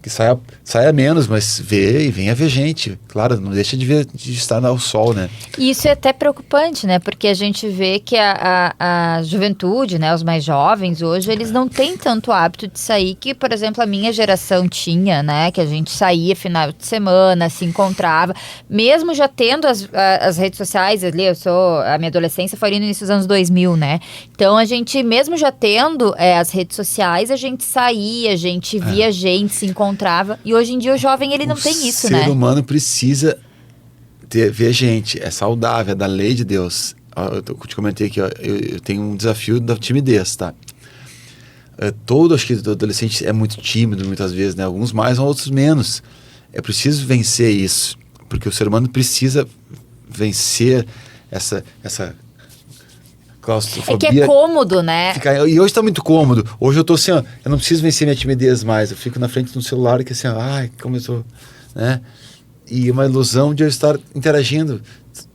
Speaker 3: Que saia menos, mas venha ver gente. Claro, não deixa de estar ao sol, né?
Speaker 2: E isso é até preocupante, né? Porque a gente vê que a juventude, né? Os mais jovens hoje, eles não têm tanto hábito de sair que, por exemplo, a minha geração tinha, né? Que a gente saía final de semana, se encontrava. Mesmo já tendo as redes sociais ali, a minha adolescência foi ali no início dos anos 2000, né? Então, a gente, mesmo já tendo as redes sociais, a gente saía, a gente via gente, se encontrava. E hoje em dia o jovem, ele não tem isso, né?
Speaker 3: O ser humano precisa ver gente, é saudável, é da lei de Deus. Eu te comentei aqui, eu tenho um desafio da timidez, tá? Acho que o adolescente é muito tímido muitas vezes, né? Alguns mais, outros menos. É preciso vencer isso, porque o ser humano precisa vencer essa claustrofobia.
Speaker 2: É que é cômodo, né?
Speaker 3: E hoje tá muito cômodo. Hoje eu tô assim, ó, eu não preciso vencer minha timidez mais. Eu fico na frente do celular que assim, ai, como eu tô, né? E uma ilusão de eu estar interagindo.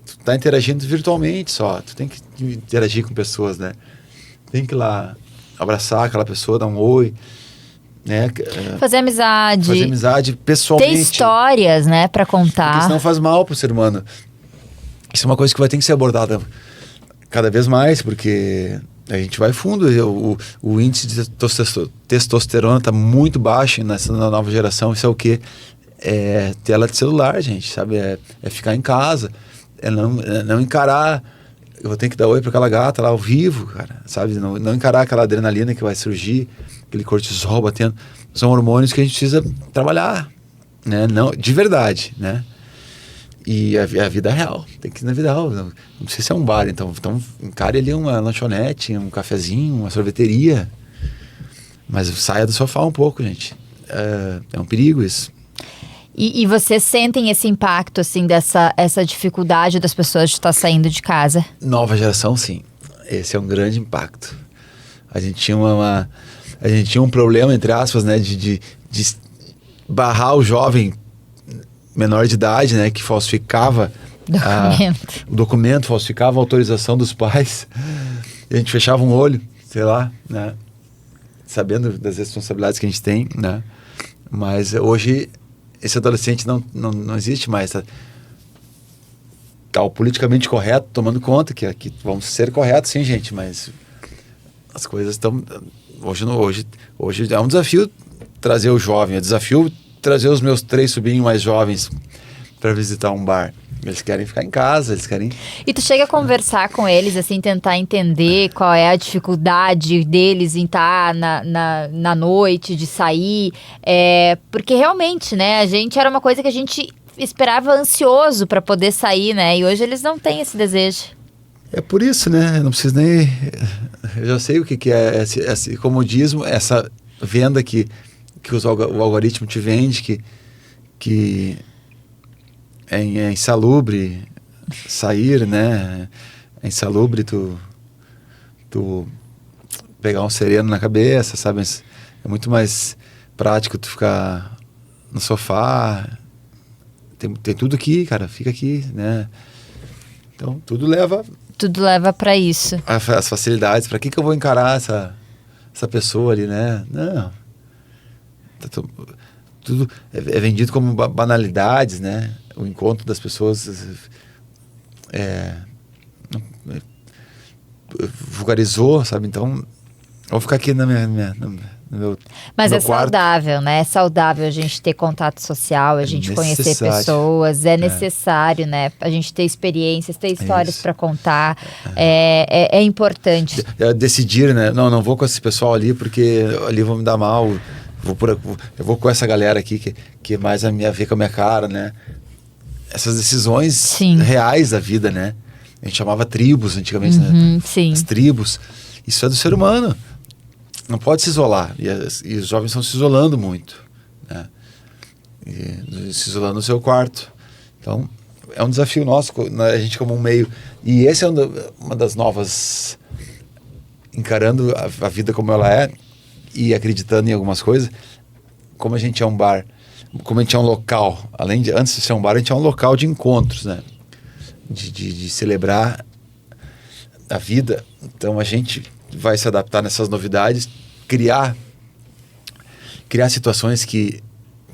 Speaker 3: Tu tá interagindo virtualmente só. Tu tem que interagir com pessoas, né? Tem que ir lá abraçar aquela pessoa, dar um oi. né?
Speaker 2: Fazer amizade
Speaker 3: pessoalmente.
Speaker 2: Ter histórias, né, pra contar.
Speaker 3: Porque senão faz mal pro ser humano. Isso é uma coisa que vai ter que ser abordada cada vez mais, porque a gente vai fundo. O índice de testosterona tá muito baixo na nova geração. Isso é o quê? É tela de celular, gente, sabe? É ficar em casa, é não encarar. Eu vou ter que dar oi para aquela gata lá ao vivo, cara, sabe? Não encarar aquela adrenalina que vai surgir, aquele cortisol batendo. São hormônios que a gente precisa trabalhar, né? Não, de verdade, né? E a vida real, tem que ir na vida real. Não precisa ser um bar, então encare ali uma lanchonete, um cafezinho, uma sorveteria. Mas saia do sofá um pouco, gente. É um perigo isso.
Speaker 2: E vocês sentem esse impacto, assim, essa dificuldade das pessoas de estar saindo de casa?
Speaker 3: Nova geração, sim. Esse é um grande impacto. A gente tinha um problema, entre aspas, né, de barrar o jovem menor de idade, né, que falsificava o documento, falsificava a autorização dos pais. E a gente fechava um olho, sei lá, né, sabendo das responsabilidades que a gente tem, né. Mas hoje esse adolescente não existe mais. Tá o politicamente correto tomando conta que vamos ser corretos, sim, gente, mas as coisas estão... Hoje é um desafio trazer o jovem, é um desafio trazer os meus 3 sobrinhos mais jovens para visitar um bar. Eles querem ficar em casa, eles querem...
Speaker 2: E tu chega a conversar com eles, assim, tentar entender qual é a dificuldade deles em estar na noite, de sair, porque realmente, né, a gente era uma coisa que a gente esperava ansioso para poder sair, né, e hoje eles não têm esse desejo.
Speaker 3: É por isso, né, não preciso nem... Eu já sei o que é esse comodismo, essa venda que o algoritmo te vende, que é insalubre sair, né? É insalubre tu pegar um sereno na cabeça, sabe? É muito mais prático tu ficar no sofá. Tem tudo aqui, cara. Fica aqui, né? Então, tudo leva
Speaker 2: para isso.
Speaker 3: As facilidades. Para que eu vou encarar essa pessoa ali, né? Não. Tudo é vendido como banalidades, né? O encontro das pessoas vulgarizou, sabe? Então, eu vou ficar aqui no meu
Speaker 2: Mas
Speaker 3: no
Speaker 2: é
Speaker 3: meu quarto.
Speaker 2: Saudável, né? É saudável a gente ter contato social, a gente conhecer pessoas. É necessário, né? A gente ter experiências, ter histórias para contar. É importante.
Speaker 3: Decidir, né? Não vou com esse pessoal ali, porque ali vão me dar mal. Eu vou com essa galera aqui que mais a ver com a minha cara, né? Essas decisões reais da vida, né? A gente chamava tribos antigamente, né?
Speaker 2: Sim.
Speaker 3: As tribos. Isso é do ser humano. Não pode se isolar. E os jovens estão se isolando muito, né? E se isolando no seu quarto. Então, é um desafio nosso, a gente como um meio. E esse é uma das novas... Encarando a vida como ela é e acreditando em algumas coisas. Como a gente é um bar, como a gente é um local, antes de ser um bar, a gente é um local de encontros, né? De celebrar a vida. Então a gente vai se adaptar nessas novidades, criar situações que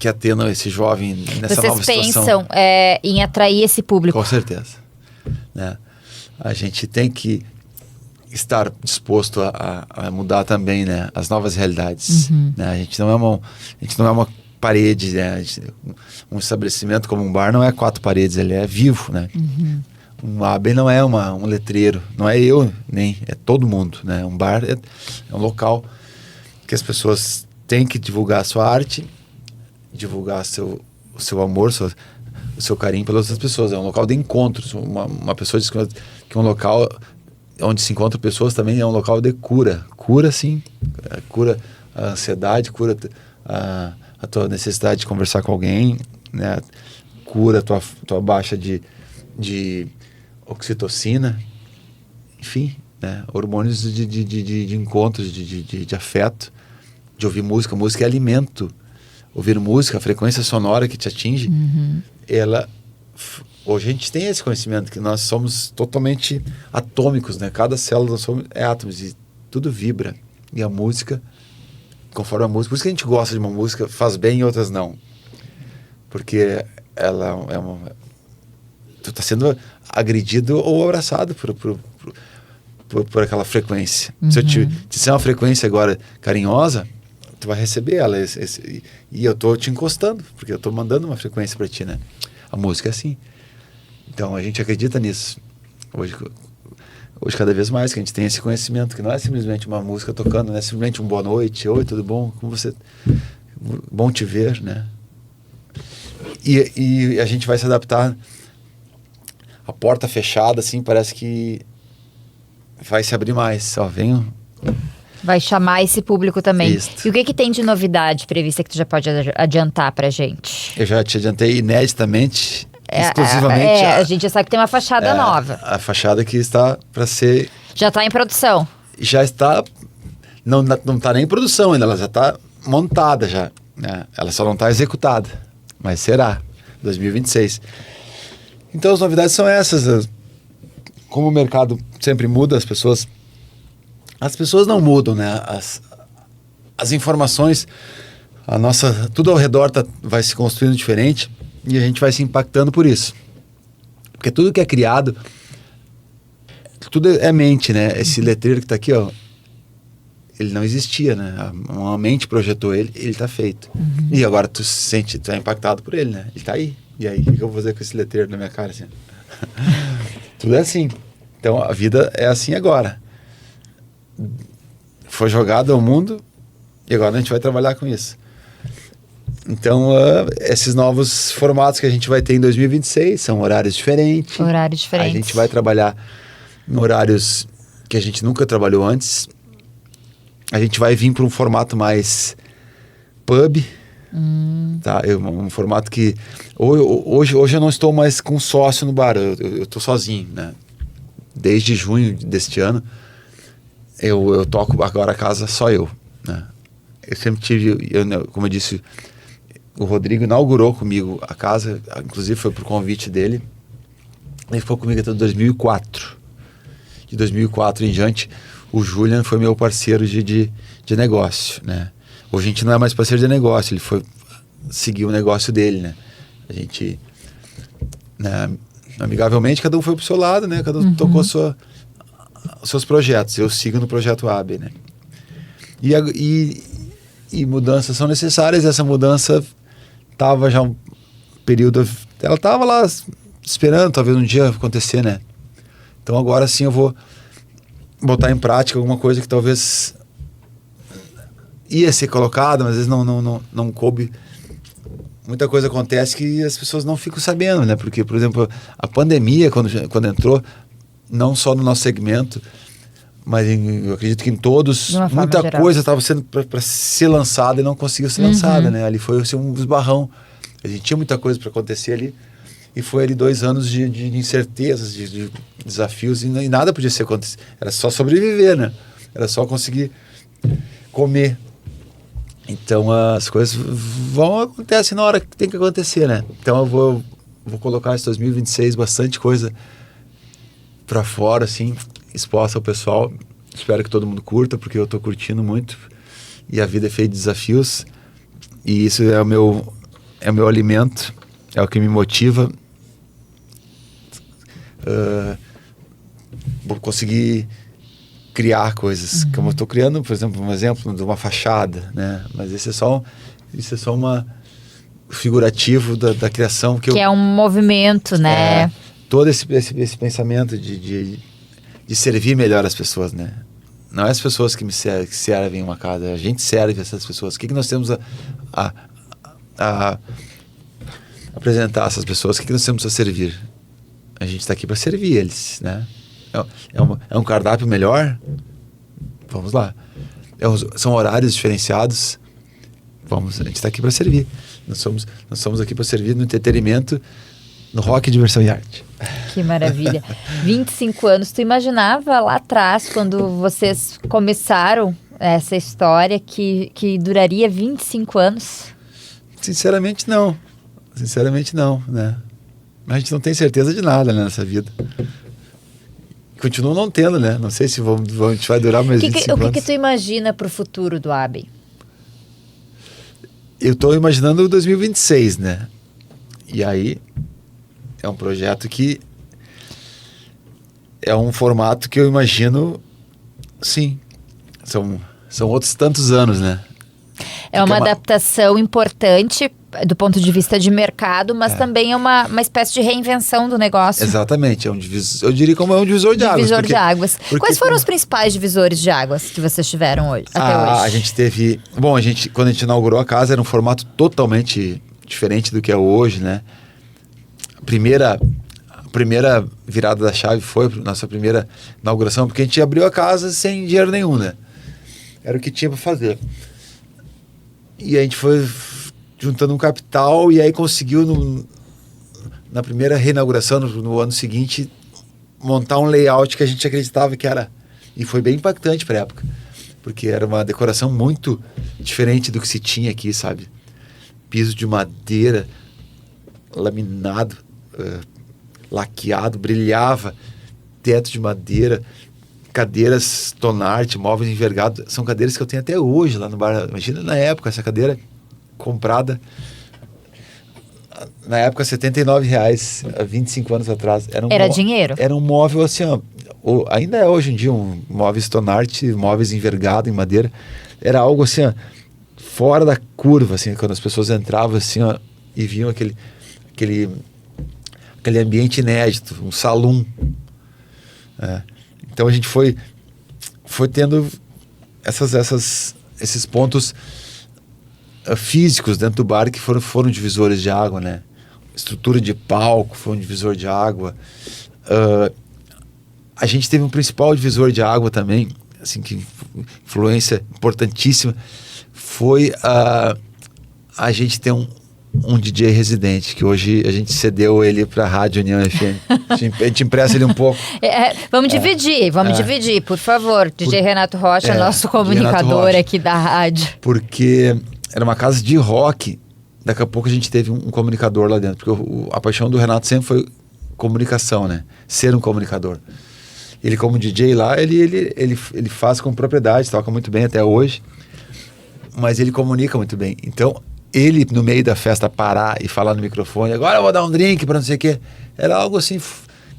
Speaker 3: atendam esse jovem nessa nova situação.
Speaker 2: Vocês pensam em atrair esse público?
Speaker 3: Com certeza, né? A gente tem que estar disposto a mudar também, né, as novas realidades, né? A gente não é uma parede, né? Um estabelecimento como um bar não é 4 paredes, ele é vivo, né? Um AB não é um letreiro, não é eu, nem é todo mundo, né? Um bar é um local que as pessoas têm que divulgar a sua arte, divulgar o seu amor, o seu carinho pelas outras pessoas. É um local de encontros. Uma pessoa diz que um local onde se encontram pessoas também é um local de cura. Cura, sim. Cura a ansiedade, cura a tua necessidade de conversar com alguém, né? Cura a tua baixa de oxitocina. Enfim, né? Hormônios de encontros, de afeto, de ouvir música. Música é alimento. Ouvir música, a frequência sonora que te atinge, hoje a gente tem esse conhecimento que nós somos totalmente atômicos, né? Cada célula é átomos e tudo vibra. E a música conforme a música. Por isso que a gente gosta de uma música, faz bem e outras não. Porque ela é uma... Tu tá sendo agredido ou abraçado por aquela frequência. Se eu te disser uma frequência agora carinhosa, tu vai receber ela. E eu tô te encostando, porque eu tô mandando uma frequência para ti, né? A música é assim. Então a gente acredita nisso. Hoje cada vez mais que a gente tem esse conhecimento, que não é simplesmente uma música tocando, não é simplesmente um boa noite, oi, tudo bom? Como você... Bom te ver, né? E a gente vai se adaptar. A porta fechada, assim, parece que vai se abrir mais. Ó, venho...
Speaker 2: Vai chamar esse público também.
Speaker 3: Isso.
Speaker 2: E o que tem de novidade prevista que tu já pode adiantar pra gente?
Speaker 3: Eu já te adiantei ineditamente, exclusivamente.
Speaker 2: A gente já sabe que tem uma fachada nova.
Speaker 3: A fachada que está para ser...
Speaker 2: Já tá em produção.
Speaker 3: Já está... Não está nem em produção ainda, ela já está montada já. Né? Ela só não está executada. Mas será. 2026. Então as novidades são essas. Como o mercado sempre muda, as pessoas não mudam, né? As informações, tudo ao redor vai se construindo diferente e a gente vai se impactando por isso. Porque tudo que é criado, tudo é mente, né? Esse letreiro que está aqui, ó, ele não existia, né? Uma mente projetou ele está feito. E agora tu se sente, tu é impactado por ele, né? Ele está aí. E aí, o que eu vou fazer com esse letreiro na minha cara, assim? Tudo é assim. Então, a vida é assim agora. Foi jogado ao mundo e agora a gente vai trabalhar com isso. Então, esses novos formatos que a gente vai ter em 2026 são horários diferentes.
Speaker 2: Horários diferentes.
Speaker 3: A gente vai trabalhar em horários que a gente nunca trabalhou antes. A gente vai vir para um formato mais pub. Tá? Um formato que... Hoje eu não estou mais com sócio no bar, eu estou sozinho, né? Desde junho deste ano, eu toco agora a casa só eu, né? Eu sempre tive, como eu disse, o Rodrigo inaugurou comigo a casa, inclusive foi por convite dele. Ele ficou comigo até 2004. De 2004 em diante, o Julian foi meu parceiro de negócio, né? Hoje a gente não é mais parceiro de negócio, ele foi seguir o negócio dele, né? A gente, né, amigavelmente, cada um foi pro seu lado, né? Cada um tocou os seus projetos. Eu sigo no projeto AB, né? E mudanças são necessárias. Essa mudança tava já um período... Ela tava lá esperando, talvez um dia acontecer, né? Então agora sim eu vou botar em prática alguma coisa que talvez ia ser colocada, mas às vezes não coube. Muita coisa acontece que as pessoas não ficam sabendo, né? Porque, por exemplo, a pandemia, quando entrou, não só no nosso segmento, mas eu acredito que em todos, muita coisa estava sendo para ser lançada e não conseguiu ser lançada, né? Ali foi assim, um esbarrão. A gente tinha muita coisa para acontecer ali e foi ali 2 anos de incertezas, de desafios e nada podia ser acontecido. Era só sobreviver, né? Era só conseguir comer. Então as coisas acontecem na hora que tem que acontecer, né? Então eu vou colocar esse 2026 bastante coisa para fora, assim, exposta ao pessoal. Espero que todo mundo curta, porque eu tô curtindo muito. E a vida é feita de desafios. E isso é o meu alimento, é o que me motiva. Vou conseguir criar coisas, como eu estou criando, por exemplo, um exemplo de uma fachada, né? Mas isso é só uma figurativo da criação que é
Speaker 2: um movimento, né?
Speaker 3: Todo esse pensamento de servir melhor as pessoas, né? Não é as pessoas que servem uma casa, a gente serve essas pessoas. O que nós temos a apresentar a essas pessoas? O que nós temos a servir? A gente está aqui para servir eles, né? É um cardápio melhor? Vamos lá. São horários diferenciados? A gente está aqui para servir. Nós somos aqui para servir no entretenimento, no rock, diversão e arte.
Speaker 2: Que maravilha. 25 anos. Tu imaginava lá atrás, quando vocês começaram essa história, que duraria 25 anos?
Speaker 3: Sinceramente, não, né? Mas a gente não tem certeza de nada, né, nessa vida. Continuo não tendo, né? Não sei se a gente vai durar mais 25 anos.
Speaker 2: O que tu imagina pro futuro do AB?
Speaker 4: eu tô imaginando 2026, né? E aí, é um projeto que é um formato que eu imagino, sim, são outros tantos anos, né?
Speaker 2: É uma adaptação importante do ponto de vista de mercado, mas também é uma espécie de reinvenção do negócio.
Speaker 4: Exatamente, eu diria como é um divisor de águas.
Speaker 2: Divisor de águas. Quais foram os principais divisores de águas que vocês tiveram hoje, até hoje?
Speaker 4: A gente teve... Bom, quando a gente inaugurou a casa, era um formato totalmente diferente do que é hoje, né? A primeira virada da chave foi a nossa primeira inauguração, porque a gente abriu a casa sem dinheiro nenhum, né? Era o que tinha para fazer. E a gente foi juntando um capital e aí conseguiu, na primeira reinauguração, no ano seguinte, montar um layout que a gente acreditava que era... E foi bem impactante para a época, porque era uma decoração muito diferente do que se tinha aqui, sabe? Piso de madeira, laminado, laqueado, brilhava, teto de madeira, cadeiras tonarte, móveis envergados. São cadeiras que eu tenho até hoje lá no bar. Imagina na época, essa cadeira comprada na época R$79, há 25 anos atrás.
Speaker 2: Era dinheiro?
Speaker 4: Era um móvel assim, ó, ainda é hoje em dia um móvel tonarte, móveis envergados em madeira. Era algo assim, ó, fora da curva, assim, quando as pessoas entravam assim, ó, e viam aquele ambiente inédito, um salão. Então a gente foi tendo esses pontos físicos dentro do bar que foram divisores de água, né? Estrutura de palco foi um divisor de água. A gente teve um principal divisor de água também, assim, que influência importantíssima, foi a gente ter um DJ residente, que hoje a gente cedeu ele para a Rádio União FM. A gente empresta ele um pouco.
Speaker 2: Vamos dividir, por favor. DJ Renato Rocha, nosso comunicador aqui da rádio.
Speaker 4: Porque era uma casa de rock, daqui a pouco a gente teve um comunicador lá dentro, porque a paixão do Renato sempre foi comunicação, né? Ser um comunicador. Ele como DJ lá, ele faz com propriedade, toca muito bem até hoje, mas ele comunica muito bem. Então, ele, no meio da festa, parar e falar no microfone, agora eu vou dar um drink para não sei o quê, era algo assim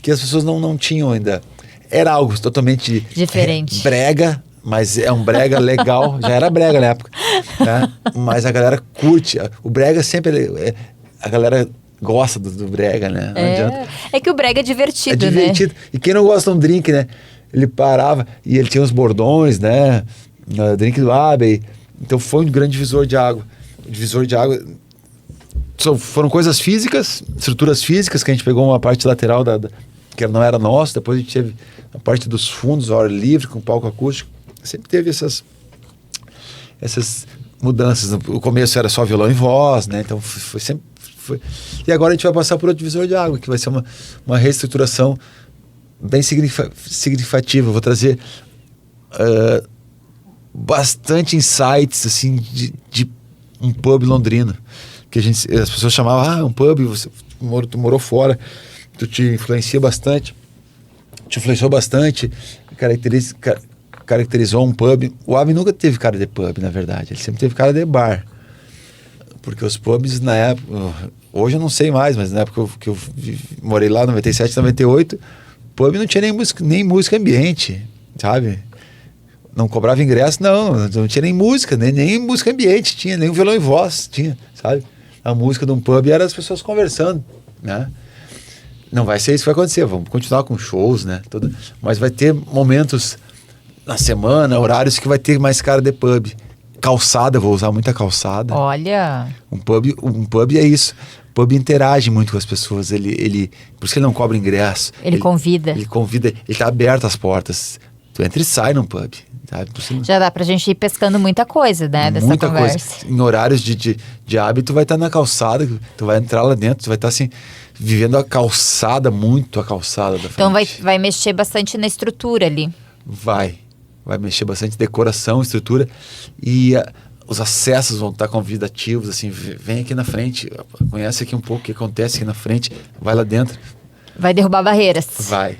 Speaker 4: que as pessoas não tinham ainda. Era algo totalmente
Speaker 2: diferente,
Speaker 4: brega, mas é um brega legal. Já era brega na época, né? Mas a galera curte. O brega sempre... a galera gosta do brega, né? Não adianta.
Speaker 2: É que o brega é divertido, né?
Speaker 4: É divertido. E quem não gosta de um drink, né? Ele parava e ele tinha uns bordões, né? Drink do Abbey. Então foi um grande divisor de água. O divisor de água... Foram coisas físicas, estruturas físicas, que a gente pegou uma parte lateral que não era nossa. Depois a gente teve a parte dos fundos, a hora livre, com palco acústico. Sempre teve essas mudanças. No começo era só violão e voz, né? Então foi sempre... E agora a gente vai passar por outro divisor de água, que vai ser uma reestruturação bem significativa. Eu vou trazer bastante insights assim, de um pub londrino. Que as pessoas chamavam, um pub, tu morou fora, tu te influenciou bastante, caracterizou um pub. O Abbey nunca teve cara de pub, na verdade, ele sempre teve cara de bar. Porque os pubs na época, hoje eu não sei mais, mas na época que eu morei lá, 97, 98, pub não tinha nem música ambiente, sabe? Não cobrava ingresso, não tinha nem música, nem música ambiente tinha, nem violão e voz tinha, sabe? A música de um pub era as pessoas conversando, né? Não vai ser isso que vai acontecer, vamos continuar com shows, né? Mas vai ter momentos na semana, horários que vai ter mais cara de pub. Calçada, vou usar muita calçada.
Speaker 2: Olha!
Speaker 4: Um pub é isso. O pub interage muito com as pessoas. Por isso que ele não cobra ingresso.
Speaker 2: Ele convida.
Speaker 4: Ele tá aberto às portas. Tu entra e sai num pub. Sabe?
Speaker 2: Já dá pra gente ir pescando muita coisa, né? Dessa
Speaker 4: muita
Speaker 2: conversa.
Speaker 4: Coisa. Em horários de hábito, tu vai estar na calçada, tu vai entrar lá dentro, tu vai estar assim, vivendo muito a calçada da frente.
Speaker 2: Então vai mexer bastante na estrutura ali.
Speaker 4: Vai mexer bastante decoração, estrutura, e os acessos vão estar convidativos, assim, vem aqui na frente, conhece aqui um pouco o que acontece aqui na frente, vai lá dentro.
Speaker 2: Vai derrubar barreiras.
Speaker 4: Vai.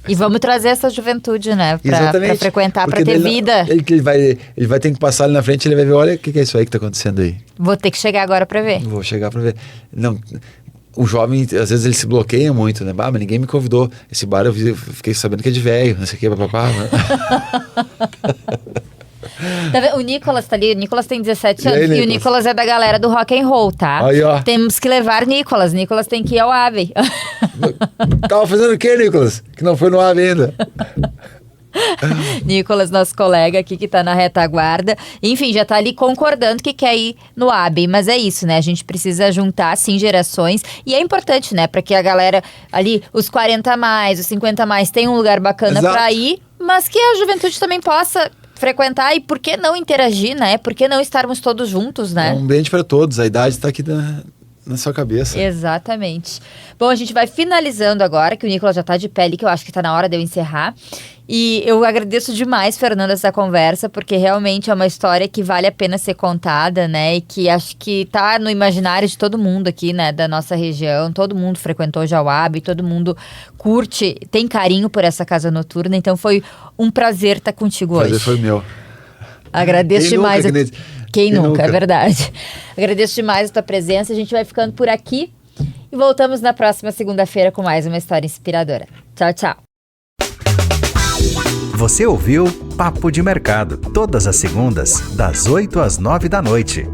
Speaker 2: E vamos trazer essa juventude, né? Pra
Speaker 4: Exatamente.
Speaker 2: frequentar,
Speaker 4: Porque
Speaker 2: pra ter
Speaker 4: daí
Speaker 2: vida.
Speaker 4: Ele vai ter que passar ali na frente, ele vai ver, olha o que é isso aí que tá acontecendo aí.
Speaker 2: Vou ter que chegar agora pra ver.
Speaker 4: Vou chegar pra ver. Não, o jovem, às vezes ele se bloqueia muito, né? Mas ninguém me convidou. Esse bar eu fiquei sabendo que é de velho, não sei o que, papapá.
Speaker 2: Tá vendo? O Nicolas tá ali, o Nicolas tem 17
Speaker 4: E aí,
Speaker 2: anos. E o
Speaker 4: Nicolas?
Speaker 2: Nicolas é da galera do rock and roll, tá?
Speaker 4: Aí, ó.
Speaker 2: Temos que levar Nicolas. Nicolas tem que ir ao Abbey.
Speaker 4: Tava fazendo o quê, Nicolas? Que não foi no AVE ainda.
Speaker 2: Nicolas, nosso colega aqui que tá na retaguarda. Enfim, já tá ali concordando que quer ir no Abbey. Mas é isso, né? A gente precisa juntar, sim, gerações. E é importante, né? Pra que a galera ali, os 40 a mais, os 50 a mais, tenham um lugar bacana
Speaker 4: Exato.
Speaker 2: pra ir. Mas que a juventude também possa frequentar. E por que não interagir, né? Por que não estarmos todos juntos, né?
Speaker 4: É um ambiente para todos, a idade está aqui na sua cabeça.
Speaker 2: Exatamente. Bom, a gente vai finalizando agora, que o Nicolas já tá de pé ali, que eu acho que tá na hora de eu encerrar. E eu agradeço demais, Fernanda, essa conversa, porque realmente é uma história que vale a pena ser contada, né? E que acho que tá no imaginário de todo mundo aqui, né? Da nossa região. Todo mundo frequentou já o Abbey, todo mundo curte, tem carinho por essa casa noturna. Então foi um prazer estar contigo
Speaker 4: O prazer
Speaker 2: hoje.
Speaker 4: foi meu.
Speaker 2: Agradeço
Speaker 4: Quem
Speaker 2: demais.
Speaker 4: nunca, Gnese?
Speaker 2: Quem
Speaker 4: Quem
Speaker 2: nunca,
Speaker 4: nunca?
Speaker 2: é verdade. Agradeço demais a tua presença. A gente vai ficando por aqui e voltamos na próxima segunda-feira com mais uma história inspiradora. Tchau, tchau.
Speaker 1: Você ouviu Papo de Mercado, todas as segundas, das 8 às 9 da noite.